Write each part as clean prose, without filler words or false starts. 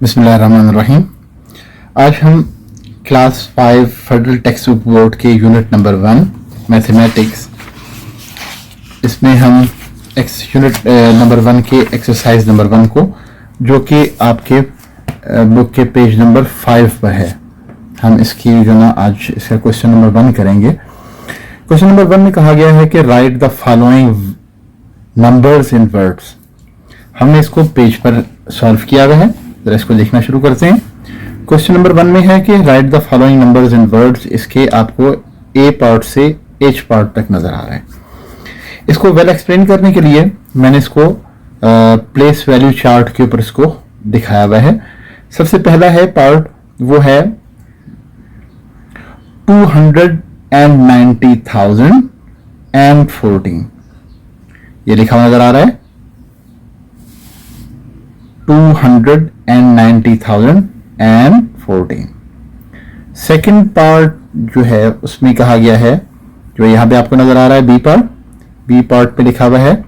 बिस्मिल्लाहिर्रहमानिर्रहीम। आज हम class 5 federal text book board के यूनिट नंबर 1 मैथमेटिक्स, इसमें हम यूनिट नंबर 1 के एक्सरसाइज नंबर 1 को, जो कि आपके बुक के पेज नंबर 5 पर है, हम इसकी जो ना आज इसका क्वेश्चन नंबर 1 करेंगे। क्वेश्चन नंबर 1 में कहा गया है कि right the following numbers in words. हमने इसको पेज पर सॉल्व किया हुआ है, जरा इसको देखना शुरू करते हैं। क्वेश्चन नंबर 1 में है कि right the following numbers in words. इसके आपको ए पार्ट से एच पार्ट तक नजर आ रहा है। इसको वेल एक्सप्लेन करने के लिए मैंने इसको प्लेस वैल्यू चार्ट के ऊपर इसको दिखाया हुआ है। सबसे पहला है पार्ट, वो है 290,014, ये लिखा हुआ नजर आ रहा है 290,014। सेकंड पार्ट जो है उसमें कहा गया है, जो यहां पे आपको नजर आ रहा है बी पार्ट पे लिखा हुआ है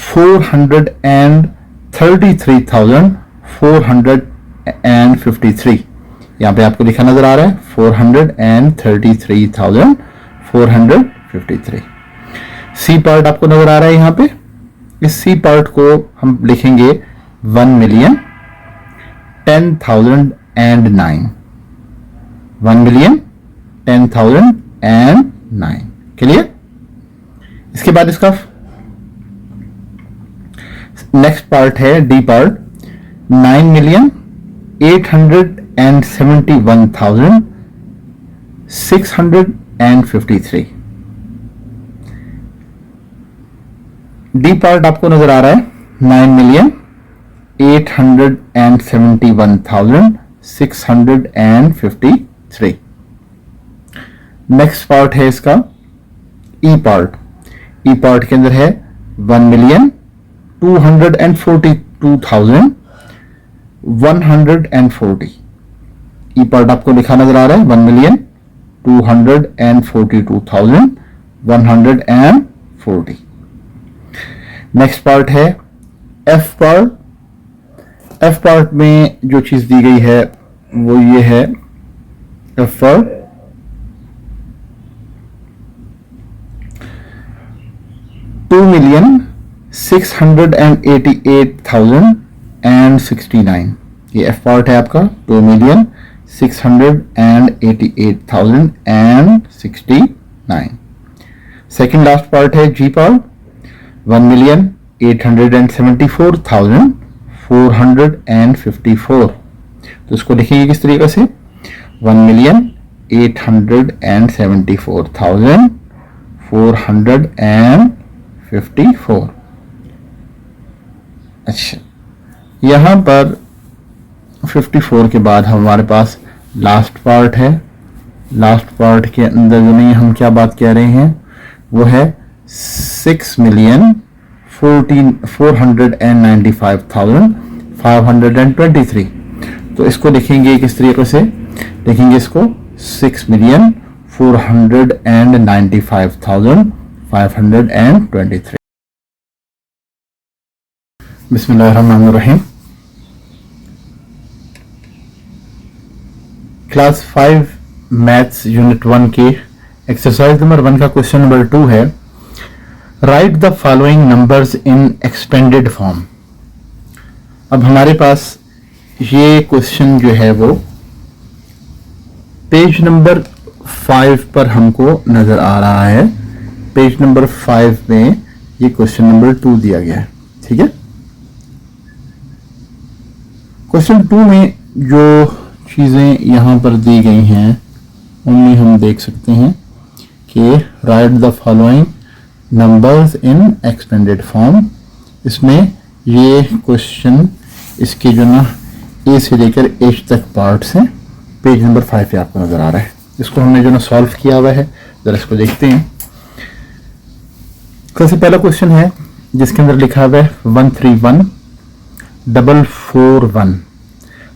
433,453। यहां पे आपको लिखा नजर आ रहा है 433,453। सी पार्ट आपको नजर आ रहा है यहां पे। इस सी पार्ट को हम लिखेंगे 1,10,009। 1,10,009। क्लियर। इसके बाद इसका नेक्स्ट पार्ट है डी पार्ट 9,871,653। डी पार्ट आपको नजर आ रहा है 9,871,653। नेक्स्ट पार्ट है इसका ई पार्ट। ई पार्ट के अंदर है 1,242,140। ई पार्ट आपको लिखा नजर आ रहा है 1,242,140। नेक्स्ट पार्ट है एफ पार्ट। एफ पार्ट में जो चीज दी गई है वो ये है एफ पार्ट 2,688,069। ये एफ पार्ट है आपका 2,688,069। सेकंड लास्ट पार्ट है जी पार्ट 1,874,454। तो इसको लिखेंगे किस तरीके से 1,874,454। अच्छा, यहां पर 54 के बाद हमारे पास लास्ट पार्ट है। लास्ट पार्ट के अंदर जो नहीं हम क्या बात कह रहे हैं वो है 6,495,523। तो इसको लिखेंगे किस तरीके से, लिखेंगे इसको 6,495,523। बिस्मिल्लाहिर्रहमानिर्रहीम। क्लास 5 मैथ्स यूनिट 1 के एक्सरसाइज नंबर 1 का क्वेश्चन नंबर 2 है right the following numbers in expanded form. अब हमारे पास ये क्वेश्चन जो है वो पेज नंबर 5 पर हमको नजर आ रहा है। पेज नंबर 5 में ये क्वेश्चन नंबर 2 दिया गया है। ठीक है। क्वेश्चन 2 में जो चीजें यहां पर दी गई हैं उनमें हम देख सकते हैं कि right the following numbers in expanded form. इसमें ये क्वेश्चन इसके जो ना ए से लेकर एच तक पार्ट्स हैं। पेज नंबर 5 पे आपको नजर आ रहा है। इसको हमने जो ना सॉल्व किया हुआ है, जरा इसको देखते हैं। सबसे पहला क्वेश्चन है जिसके अंदर लिखा हुआ है 131,441।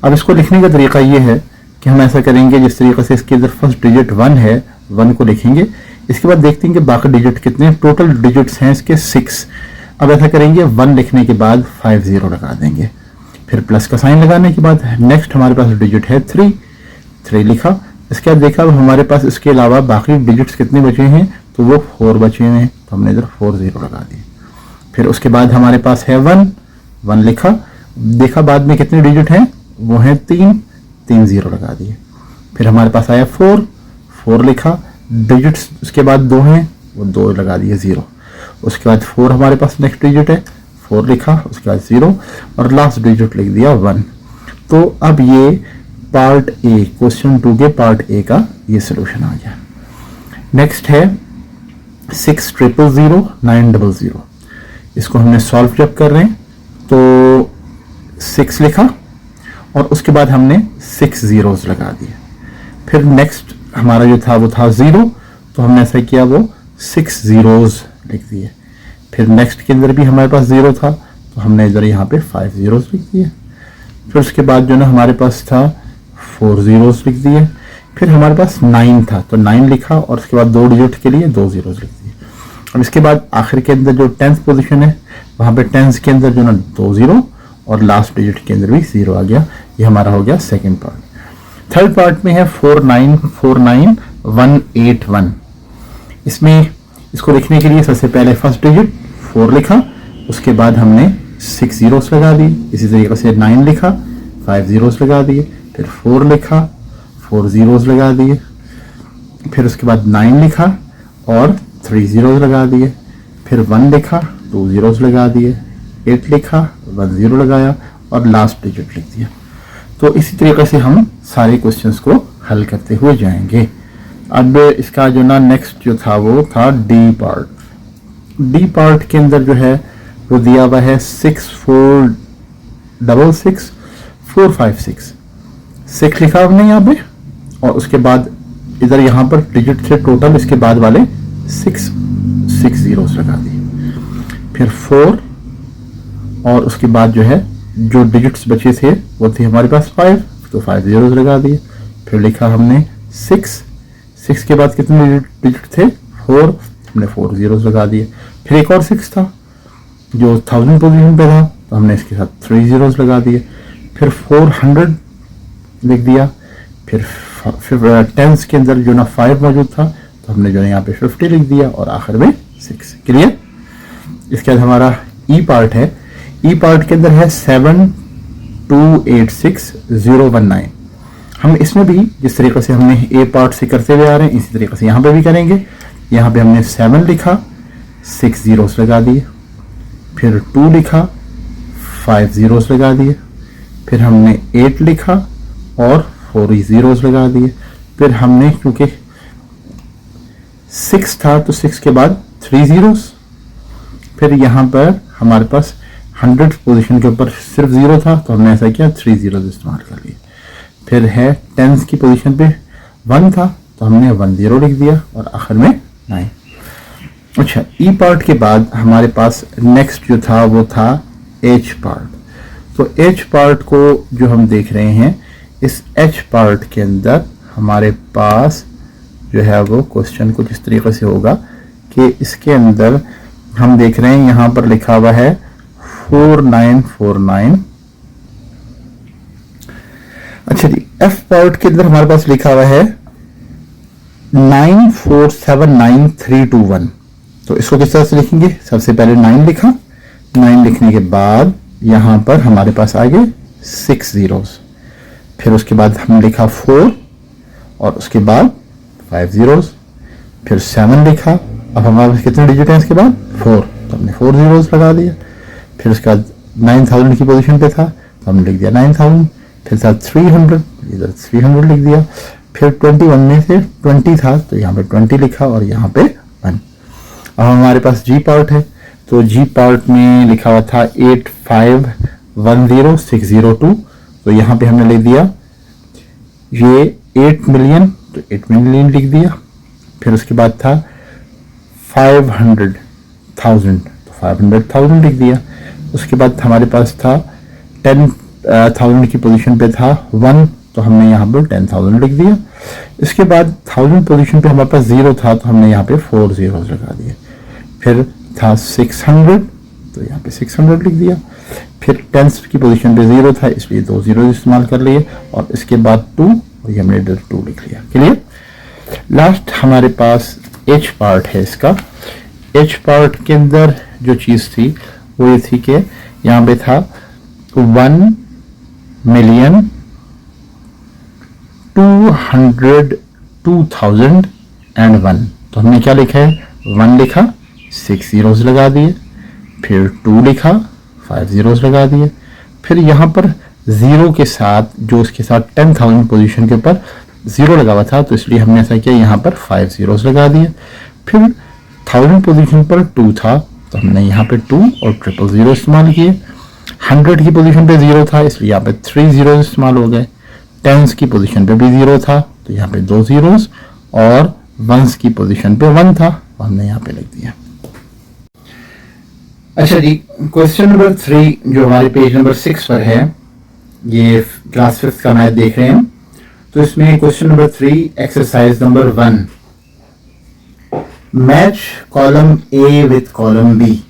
अब इसको लिखने का तरीका ये है कि हम ऐसा करेंगे, जिस तरीके से इसके अंदर फर्स्ट डिजिट 1 है, 1 को लिखेंगे। इसके बाद देखते हैं कि बाकी डिजिट कितने, टोटल डिजिट्स हैं इसके 6। अब ऐसा करेंगे 1 लिखने के बाद 50 लगा देंगे। फिर प्लस का साइन लगाने के बाद नेक्स्ट हमारे पास डिजिट है 3 लिखा। इसके बाद देखा हमारे पास इसके अलावा बाकी डिजिट्स कितने बचे हैं, तो वो 4 बचे हुए हैं, तो हमने इधर 4 0 लगा दिए। फिर उसके बाद हमारे पास है 1 लिखा। देखा बाद में कितने डिजिट हैं, वो हैं 3 0 लगा दिए। फिर हमारे पास आया 4 लिखा। डिजिट्स उसके बाद 2 हैं, वो 2 लगा दिए 0। उसके बाद 4 हमारे पास नेक्स्ट डिजिट है, 4 लिखा, उसके बाद 0 और लास्ट डिजिट लिख दिया 1। तो अब ये पार्ट ए, क्वेश्चन 2 के पार्ट ए का ये सोल्यूशन आ गया। नेक्स्ट है 6 000 9 000। इसको हमने सॉल्व जब कर रहे हैं तो 6 लिखा और उसके बाद हमने 6 zeros लगा दिए। फिर नेक्स्ट हमारा जो था वो था 0, तो हमने ऐसा किया वो 6 zeros लिख दिए। फिर नेक्स्ट के अंदर भी हमारे पास 0 था, तो हमने इधर यहाँ पे 5 zeros लिख दिए। फिर उसके बाद जो ना हमारे पास था 4 zeros लिख दिए। फिर हमारे पास 9 था, तो 9 लिखा और उसके बाद 2 डिजिट के लिए 2 zeros लिख दिए। और इसके बाद आखिर के अंदर जो 10th पोजीशन है, वहाँ पे 10th के अंदर जो ना 2 0 और लास्ट डिजिट के अंदर भी 0 आ गया। ये हमारा हो गया सेकेंड पार्ट। थर्ड पार्ट में है 4 9 4 9 1 8 1। इसमें इसको लिखने के लिए सबसे पहले फर्स्ट डिजिट 4 लिखा, उसके बाद हमने 6 zeros लगा दिए। इसी तरीके से 9 लिखा, 5 zeros लगा दिए। फिर 4 लिखा, 4 zeros लगा दिए। फिर उसके बाद 9 लिखा और 3 zeros लगा दिए। फिर 1 लिखा, 2 zeros लगा दिए। 8 लिखा, 1 0 लगाया और लास्ट डिजिट लिख दिया। तो इसी तरीके से हम सारे क्वेश्चंस को हल करते हुए जाएंगे। अब इसका जो ना नेक्स्ट जो था वो था डी पार्ट। डी पार्ट के अंदर जो है वो दिया हुआ है 6 4 6 6 4 5 6। 6 लिखा हमने यहाँ पे और उसके बाद इधर यहाँ पर डिजिट थे टोटल, इसके बाद वाले 6 zeros लगा दिए। फिर 4 और उसके बाद जो है जो डिजिट्स बचे थे वो थे हमारे पास 5, तो 5 zeros लगा दिए। फिर लिखा हमने 6 के बाद कितने डिजिट थे 4, हमने 4 zeros लगा दिए। फिर एक और 6 था जो 1000 पोजीशन पे था, तो हमने इसके साथ 3 zeros लगा दिए। फिर 400 लिख दिया। फिर 10s के अंदर जो ना 5 मौजूद था, तो हमने जो है यहाँ पे 50 लिख दिया और आखिर में 6। क्लियर। इसके बाद हमारा ई पार्ट है। ई पार्ट के अंदर है 7 2 8 6 0 1 9। हम इसमें भी जिस तरीके से हमने ए पार्ट से करते हुए आ रहे हैं, इसी तरीके से यहाँ पे भी करेंगे। यहाँ पे हमने 7 लिखा, 6 zeros लगा दिए। फिर 2 लिखा, 5 zeros लगा दिए। फिर हमने 8 लिखा और 4 zeros लगा दिए। फिर हमने क्योंकि 6 था तो 6 के बाद 3 zeros। फिर यहाँ पर हमारे पास 100 पोजीशन के ऊपर सिर्फ 0 था, तो हमने ऐसा किया 3 zeros इस्तेमाल कर लिए। फिर है 10s की पोजीशन पे 1 था, तो हमने 1 0 लिख दिया और आखिर में 9। अच्छा, ई पार्ट के बाद हमारे पास नेक्स्ट जो था वो था एच पार्ट। तो एच पार्ट को जो हम देख रहे हैं, इस एच पार्ट के अंदर हमारे पास जो है वो क्वेश्चन कुछ इस तरीके से होगा कि इसके अंदर हम देख रहे हैं यहाँ पर लिखा हुआ है 4949। अच्छा जी, एफ पार्ट के अंदर हमारे पास लिखा हुआ है 9479321। तो इसको किस तरह से लिखेंगे, सबसे पहले 9 लिखा, 9 लिखने के बाद यहां पर हमारे पास आ गए 6 zeros। फिर उसके बाद हमने लिखा 4 और उसके बाद 5 zeros। फिर 7 लिखा, अब हमारे पास कितने डिजिट हैं इसके बाद 4, तो हमने 4 zeros लगा दिया। फिर उसके बाद 9000 की पोजीशन पे था, तो हमने लिख दिया 9000। फिर था 300, इधर 300 लिख दिया। फिर 21 में से 20 था, तो यहाँ पे 20 लिखा और यहाँ पे 1। अब हमारे पास जी पार्ट है, तो जी पार्ट में लिखा हुआ था 8510602, तो यहाँ पे हमने लिख दिया ये 8 मिलियन, तो 8 मिलियन लिख दिया। फिर उसके बाद था 500,000, तो 500,000 लिख दिया। उसके बाद हमारे पास था 10,000 की पोजीशन पे था 1, तो हमने यहाँ पर 10,000 लिख दिया। इसके बाद 1000 पोजीशन पे हमारे पास 0 था, तो हमने यहाँ पे 4 zeros लगा दिए। फिर था 600, तो तो यहाँ पे 600 लिख दिया। फिर टेंस की पोजीशन पे 0 था इसलिए 2 जीरो इस्तेमाल कर लिए, और इसके बाद 2 और ये हमने इधर 2 लिख लिया। क्लियर। लास्ट हमारे पास एच पार्ट है इसका। एच पार्ट के अंदर जो चीज़ थी वो ये थी कि यहाँ पे था 1,202,001। तो हमने क्या लिखा है, 1 लिखा, 6 जीरोस लगा दिए, फिर 2 लिखा, 5 जीरोस लगा दिए, फिर यहाँ पर जीरो के साथ जो उसके साथ 10,000 पोजीशन के ऊपर जीरो लगा हुआ था, तो इसलिए हमने ऐसा किया, यहाँ पर 5 जीरोस लगा दिए। फिर 1000 पोजीशन पर 2 था, तो हमने यहाँ पे 2 और 000 इस्तेमाल किए। 100 की पोजीशन पे 0 था, इसलिए यहाँ पे 3 जीरो इस्तेमाल हो गए। टेंस की पोजीशन पे भी 0 था, तो यहाँ पे 2 जीरोस, और वंस की पोजीशन पे 1 था, तो हमने यहाँ पे लिख दिया। अच्छा जी, क्वेश्चन नंबर 3 जो हमारे पेज नंबर 6 पर है, ये क्लास 5 का मैथ देख रहे हैं। तो इसमें question number 3 exercise number 1, match column A with column B.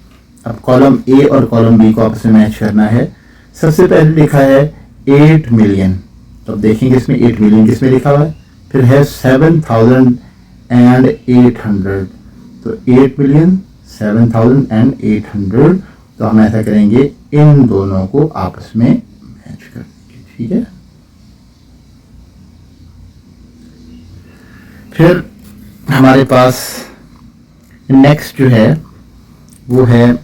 अब कॉलम ए और कॉलम बी को आपस में मैच करना है। सबसे पहले लिखा है 8 मिलियन, तो अब देखेंगे इसमें 8 मिलियन किसमें लिखा हुआ है। फिर है 7,800, तो 8 मिलियन 7,800, तो हम ऐसा करेंगे, इन दोनों को आपस में मैच कर देंगे। ठीक है। फिर हमारे पास नेक्स्ट जो है वो है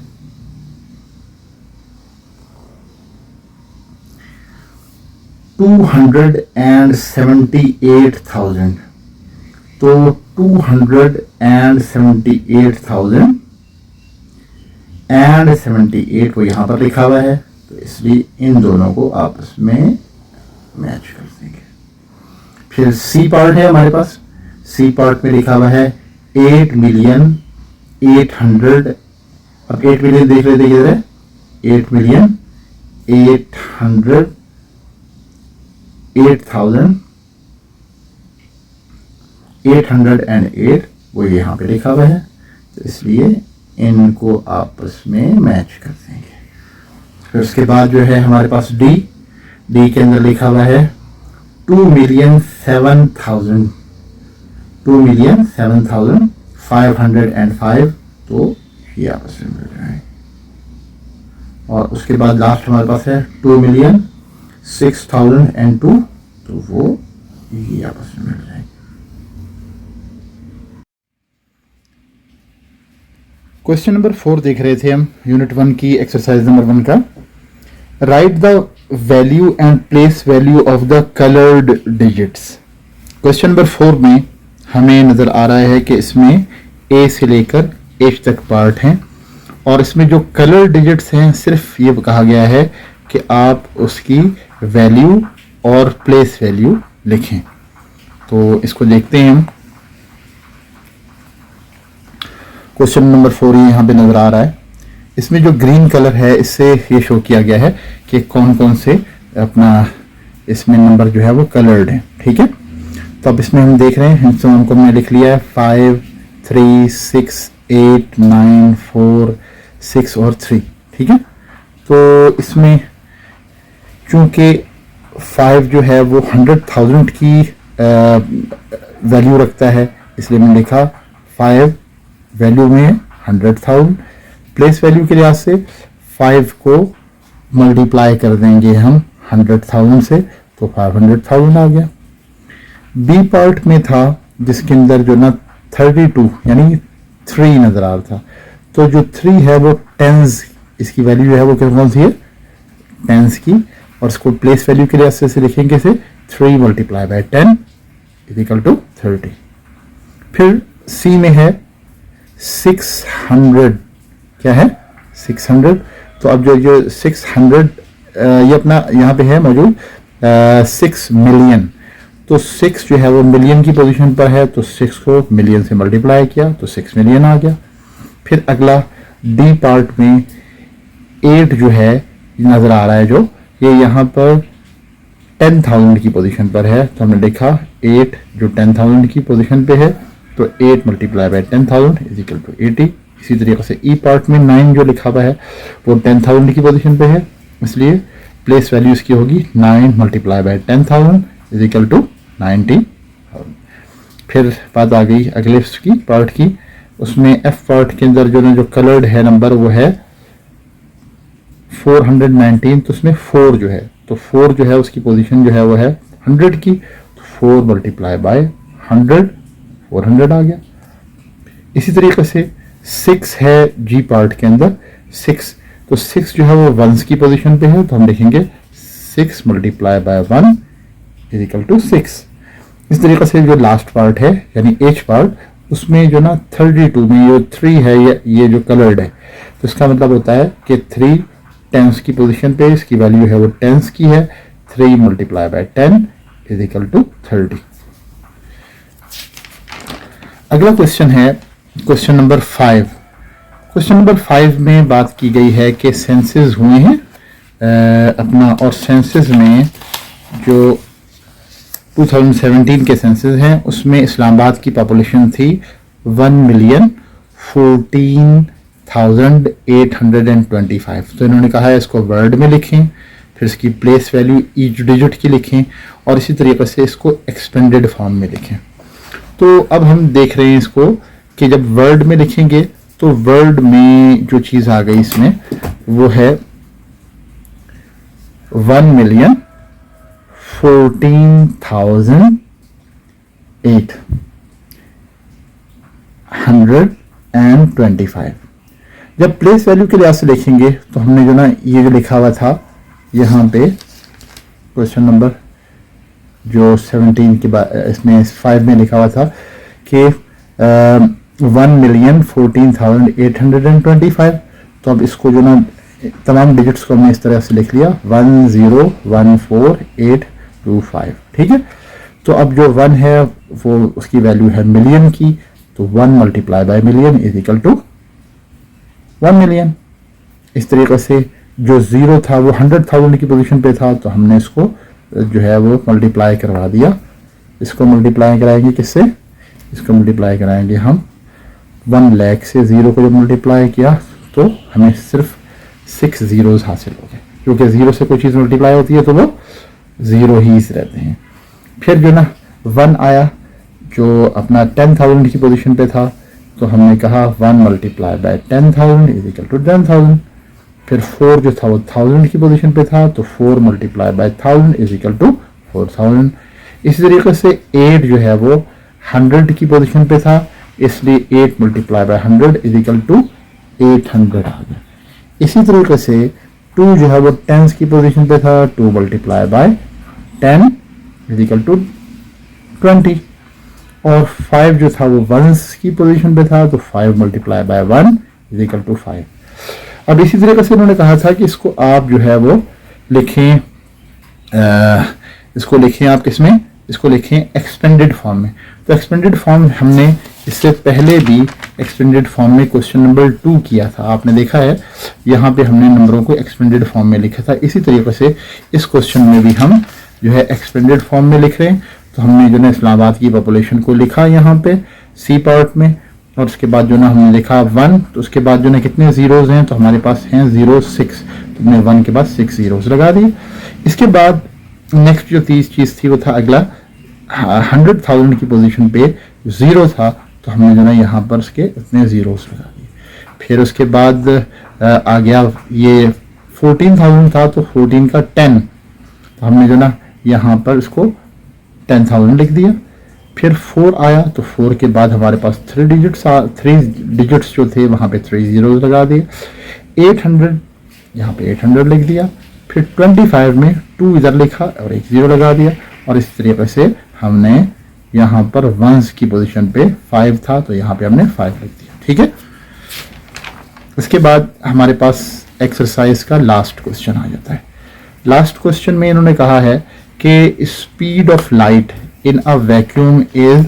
278,000, तो 278,078 को यहां पर लिखा हुआ है, तो इसलिए इन दोनों को आपस में मैच कर देंगे। फिर सी पार्ट है हमारे पास। सी पार्ट में लिखा हुआ है 8,800,000। अब 8 मिलियन देख लेते किधर है, 8,808,008 वो यहाँ पे लिखा हुआ है, तो इसलिए इनको आपस में मैच कर देंगे। फिर उसके बाद जो है हमारे पास डी। डी के अंदर लिखा हुआ है 2,07,000, 2,07,505, तो ये आपस में मिल जाए। और उसके बाद लास्ट हमारे पास है 2,06,002, तो वो ये आपस में मिल जाएंगे। क्वेश्चन नंबर 4 देख रहे थे हम, यूनिट 1 की एक्सरसाइज नंबर 1 का। Right the value and place value of the coloured digits. Question number 4 में हमें नजर आ रहा है कि इसमें ए से लेकर एच तक पार्ट हैं, और इसमें जो कलर डिजिट्स हैं सिर्फ ये कहा गया है कि आप उसकी वैल्यू और प्लेस वैल्यू लिखें। तो इसको देखते हैं हम। क्वेश्चन नंबर 4 यहाँ पे नजर आ रहा है। इसमें जो ग्रीन कलर है इससे ये शो किया गया है कि कौन कौन से अपना इसमें नंबर जो है वो कलर्ड है। ठीक है। तो अब इसमें हम देख रहे हैं, तो उनको मैंने लिख लिया है 5, 3, 6, 8, 9, 4, 6 और 3। ठीक है। तो इसमें चूंकि 5 जो है वो 100,000 की वैल्यू रखता है, इसलिए मैंने लिखा 5 वैल्यू में 100,000। प्लेस वैल्यू के लिहाज से 5 को मल्टीप्लाई कर देंगे हम 100,000 से, तो 500,000 आ गया। बी पार्ट में था जिसके अंदर जो ना 32 यानी 3 नजर आ रहा था, तो जो 3 है वो टेंस, इसकी वैल्यू जो है वो कौन सी है, टेंस की, और इसको प्लेस वैल्यू के लिए से लिखेंगे से 3 मल्टीप्लाई बाय 10 इक्वल टू 30। फिर सी में है 600, क्या है 600, तो अब जो 600 ये अपना यहाँ पे है मौजूद 6 मिलियन, तो 6 जो है वो मिलियन की पोजीशन पर है, तो 6 को मिलियन से मल्टीप्लाई किया तो 6 मिलियन आ गया। फिर अगला डी पार्ट में 8 जो है नजर आ रहा है, जो ये यहाँ पर 10,000 की पोजीशन पर है, तो हमने लिखा 8 जो 10,000 की पोजीशन पे है, तो 8 multiply by 10,000 is equal to 80, इसी तरीके से ई पार्ट में 9 जो लिखा हुआ है वो 10,000 की पोजीशन पे है, इसलिए प्लेस वैल्यू इसकी होगी 9 multiply by 10,000 is equal to 90,000। फिर बात आ गई अगले की पार्ट की, उसमें एफ पार्ट के अंदर जो कलर्ड है नंबर वो है 419, तो उसमें 4 जो है, तो 4 जो है उसकी पोजीशन जो है वो है 100 की, तो 4 मल्टीप्लाई बाय 100 400 आ गया। इसी तरीके से 6 है जी पार्ट के अंदर 6, तो 6 जो है वो वंस की पोजीशन पे है, तो हम लिखेंगे 6 multiply by 1 is equal to 6। इस तरीके से जो लास्ट पार्ट है यानी एच पार्ट, उसमें जो ना 32 में ये 3 है, ये जो कलर्ड है, तो इसका मतलब होता है कि 3 टेंस की पोजीशन पे, इसकी वैल्यू है वो टेंस की है, 3 multiply by 10 is equal to 30। अगला क्वेश्चन है क्वेश्चन नंबर 5। क्वेश्चन नंबर 5 में बात की गई है कि सेंसस हुए हैं अपना, और सेंसस में जो 2017 के सेंसस हैं उसमें इस्लामाबाद की पॉपुलेशन थी 1,14,825। तो इन्होंने कहा है इसको वर्ड में लिखें, फिर इसकी प्लेस वैल्यू ईच डिजिट की लिखें, और इसी तरीके से इसको एक्सपेंडेड फॉर्म में लिखें। तो अब हम देख रहे हैं इसको कि जब वर्ड में लिखेंगे तो वर्ड में जो चीज़ आ गई इसमें वो है 1,14,825। जब प्लेस वैल्यू के लिहाज से लिखेंगे तो हमने जो ना ये जो लिखा हुआ था यहाँ पे क्वेश्चन नंबर जो 17 के बाद इसमें 5 में लिखा हुआ था कि 1,14,825, तो अब इसको जो ना तमाम डिजिट्स को हमने इस तरह से लिख लिया 1,0,1,4,8,2,5। ठीक है, तो अब जो 1 है वो उसकी वैल्यू है मिलियन की, तो 1 multiply by million is equal to 1 million. इस तरीके से जो 0 था वो 100,000 की पोजीशन पे था, तो हमने इसको जो है वो मल्टीप्लाई करवा दिया। इसको मल्टीप्लाई कराएंगे किससे, इसको मल्टीप्लाई कराएंगे हम 1 लाख से। 0 को जब मल्टीप्लाई किया तो हमें सिर्फ 6 जीरोज हासिल हो गए, क्योंकि 0 से कोई चीज़ मल्टीप्लाई होती है तो वो 0 ही रहते हैं। फिर जो ना 1 आया जो अपना 10,000 की पोजीशन पे था, तो हमने कहा 1 multiply by 10,000 is equal to 10,000। फिर 4 जो था वो 1000 की पोजीशन पे था, तो 4 multiply by 1000 is equal to 4000। इसी तरीके से 8 जो है वो 100 की पोजीशन पे था, इसलिए 8 multiply by 100 is equal to 800 आ गया। इसी तरीके से 2 जो है वो 10 की पोजीशन पे था, 2 multiply by 10 is equal to 20। और 5 जो था वो 1s की पोजीशन पे था, तो 5 multiply by 1 is equal to 5। अब इसी तरीके से उन्होंने कहा था कि इसको आप जो है वो लिखें, इसको लिखें आप किसमें, इसको लिखें एक्सपेंडेड फॉर्म में। तो एक्सपेंडेड फॉर्म हमने इससे पहले भी एक्सपेंडेड फॉर्म में क्वेश्चन नंबर 2 किया था, आपने देखा है यहाँ पे हमने नंबरों को एक्सपेंडेड फॉर्म में लिखा था। इसी तरीके से इस क्वेश्चन में भी हम जो है एक्सपेंडेड फॉर्म में लिख रहे हैं। तो हमने जो है इस्लामाबाद की पॉपुलेशन को लिखा यहाँ पे सी पार्ट में, और उसके बाद जो ना हमने लिखा 1, तो उसके बाद जो ना कितने जीरोज हैं, तो हमारे पास हैं 0,6, तो हमने 1 के बाद 6 जीरोज लगा दिए। इसके बाद नेक्स्ट जो चीज़ थी वो था अगला 100,000 की पोजीशन पे 0 था, तो हमने जो ना यहाँ पर उसके इतने जीरोज लगा दिए। फिर उसके बाद आ गया ये 14,000 था, तो 14 का 10, तो हमने जो ना यहाँ पर इसको 10,000 लिख दिया। फिर 4 आया, तो 4 के बाद हमारे पास 3 डिजिट्स जो थे वहाँ पे 3 जीरोज लगा दिए। 800 यहाँ पे 800 लिख दिया। फिर 25 में 2 इधर लिखा और 1 जीरो लगा दिया, और इस तरीके से हमने यहाँ पर 1s की पोजीशन पे 5 था, तो यहाँ पे हमने 5 लिख दिया। ठीक है, इसके बाद हमारे पास एक्सरसाइज का लास्ट क्वेश्चन आ जाता है। लास्ट क्वेश्चन में इन्होंने कहा है कि speed of light in a vacuum is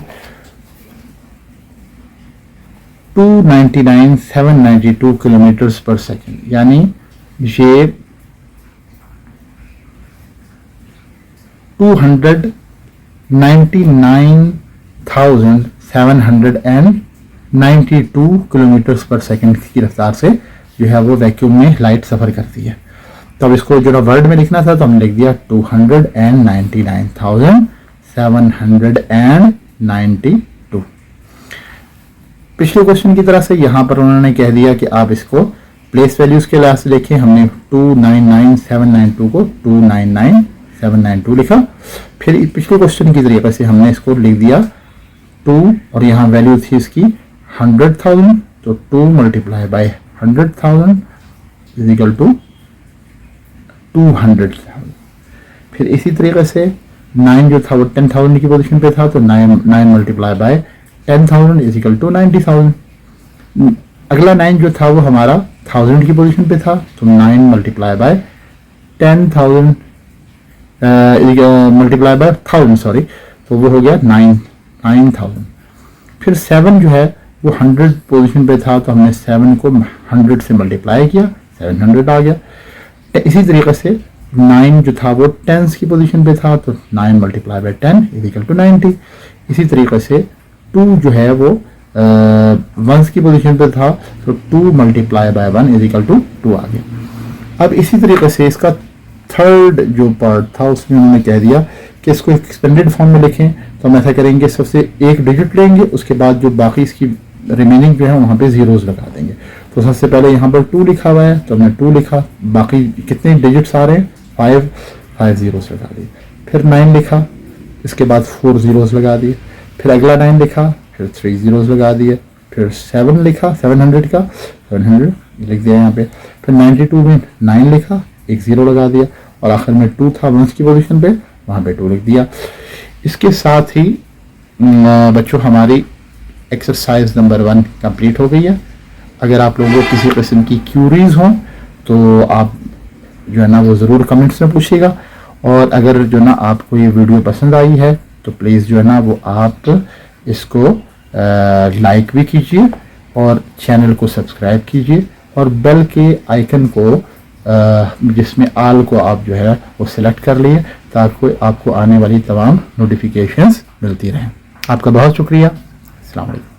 299,792 kilometres पर सेकेंड, यानी ये 299,792 92 किलोमीटर पर सेकंड की रफ्तार से जो है वो वैक्यूम में लाइट सफ़र करती है। तो अब इसको जो ना वर्ड में लिखना था तो हमने लिख दिया 299,792। पिछले क्वेश्चन की तरह से यहाँ पर उन्होंने कह दिया कि आप इसको प्लेस वैल्यूज के लिहाज से देखें। हमने 299,792 को 299,792 लिखा। फिर पिछले क्वेश्चन की तरीके से हमने इसको लिख दिया 2 और यहाँ वैल्यू थी इसकी 100,000, तो 2 multiply by 100,000 is equal to 200,000। फिर इसी तरीके से 9 जो था वो 10,000 की पोजीशन पे था, तो 9 multiply by 10,000 is equal to 90,000। अगला 9 जो था वो हमारा 1000 की पोजीशन पे था, तो 9 multiply by 10,000 multiply by 1000 sorry, तो वो हो गया 9,000। फिर 7 जो है वो 100 पोजीशन पे था, तो हमने 7 को 100 से मल्टीप्लाई किया, 700 आ गया। इसी तरीके से 9 जो था वो 10s की पोजीशन पे था, तो 9 multiply by 10 is equal to 90। इसी तरीके से 2 जो है वो 1s की पोजीशन पे था, तो 2 multiply by 1 is equal to 2 आ गया। अब इसी तरीके से इसका थर्ड जो पार्ट था उसमें उन्होंने कह दिया कि इसको एक्सपेंडेड फॉर्म में लिखें। तो हम ऐसा करेंगे, सबसे एक डिजिट लेंगे, उसके बाद जो बाकी इसकी रिमेनिंग जो है वहाँ पे जीरोस लगा देंगे। तो सबसे पहले यहाँ पर 2 लिखा हुआ है, तो हमने 2 लिखा, बाकी कितने डिजिट्स आ रहे हैं 5 जीरोस लगा दिए। फिर 9 लिखा, इसके बाद 4 जीरोस लगा दिए। फिर अगला 9 लिखा, फिर 3 जीरोस लगा दिए। फिर 7 लिखा, 700 का 700 लिख दिया यहाँ पे। फिर 92 में 9 लिखा, 1 जीरो लगा दिया, और आखिर में 2 था 1 की पोजीशन पे, वहाँ पे 2 लिख दिया। इसके साथ ही बच्चों हमारी एक्सरसाइज नंबर 1 कंप्लीट हो गई है। अगर आप लोगों को किसी किस्म की क्यूरीज हों तो आप जो है ना वो ज़रूर कमेंट्स में पूछिएगा, और अगर जो ना आपको ये वीडियो पसंद आई है तो प्लीज़ जो है ना वो आप इसको लाइक भी कीजिए और चैनल को सब्सक्राइब कीजिए, और बेल के आइकन को जिसमें आल को आप जो है वो सिलेक्ट कर लिए, ताकि आपको आने वाली तमाम नोटिफिकेशंस मिलती रहें। आपका बहुत शुक्रिया। अस्सलाम वालेकुम।